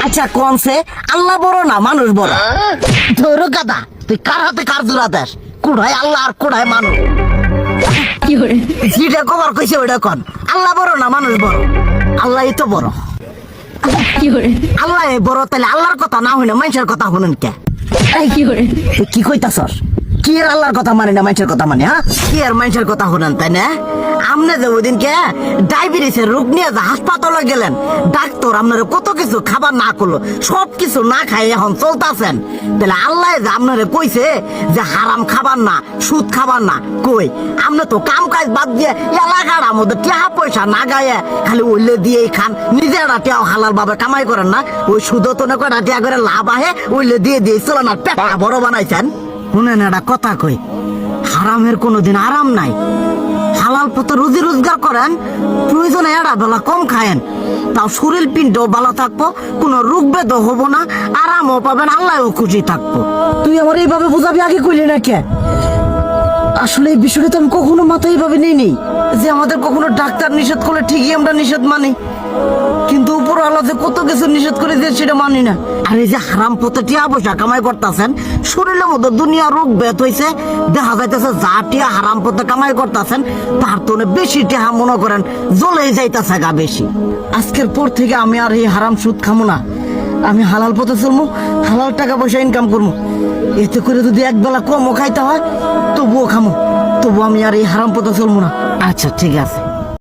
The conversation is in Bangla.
আচ্ছা কোনছে আল্লাহ বড় না মানুষ বড়? ধরো গাদা, তুই কার হাতে কার জোড়া দেশ? কুড়াই আল্লাহ আর কুড়াই মানুষ। যেটা কবার কইছে ওইটা কন। আল্লাহ বড় না মানুষ বড়? আল্লাহই তো বড়। আল্লাহ বড়, তাহলে আল্লাহর কথা না হইনা মানুষের কথা শুনেন কে? তুই কি কইতাছস? কি আর আল্লাহর কথা মানে না মানুষের কথা মানে? হ্যাঁ, কি আর মানুষের কথা শুনেন তাই না? আমনে যে ওই দিনকে ডায়াবেটিসের রোগ নিয়ে যে হাসপাতালে গেলেন, ডাক্তার আপনার কত কিছু খাবার না করলো, সব কিছু না খাই এখন চলতেছেন। তাহলে আল্লাহ যে আপনারে কইছে যে হারাম খাবার না, সুদ খাবার না, কই আপনি তো কাম কাজ বাদ দিয়ে এলাকার মধ্যে টাকা পয়সা না গায়ে খালি ওইলে দিয়েই খান, নিজেরা টিয়াও হালাল ভাবে কামাই করেন না, ওই সুদ তো না কয়টা টিয়া করে লাভ আহে ওইলে দিয়ে দিয়ে চলে না, পেট বড় বানাইছেন। শুনেন একটা কথা কই, হারামের কোনোদিন আরাম নাই। হালাল পথে রুজি রোজগার করেন, প্রয়োজনে এড়া বেলা কম খায়েন, তাও শরীর পিণ্ডও ভালো থাকবো, কোনো রোগ বেদও হবো না, আরামও পাবেন, আল্লাহও খুশি থাকবো। তুই আমার এইভাবে বুঝাবি আগে কইলি না কে? আসলে এই বিষয়টা তো আমি কখনো মাথায় এইভাবে নিই যে আমাদের কখনো ডাক্তার নিষেধ করলে ঠিকই আমরা নিষেধ মানি, কিন্তু উপর আল্লাহ যে কত কিছু নিষেধ করে দিয়ে সেটা মানি না। আর এই যে হারাম পথে টিয়া পয়সা কামাই করতেছেন, শরীরের মধ্যে দুনিয়া রোগ বেত হয়েছে, দেখা যাইতেছে যা টিয়া হারাম পথে কামাই করতেছেন তার তো বেশি টিয়া মনে করেন জ্বলেই যাইতেছে গা বেশি। আজকের পর থেকে আমি আর এই হারাম সুদ খামো না, আমি হালাল পথে চলবো, হালাল টাকা পয়সা ইনকাম করবো। এতে করে যদি একবেলা কমও খাইতে হয় তবুও খামো, তবু আমি আর এই হারাম পথে চলবো না। আচ্ছা ঠিক আছে।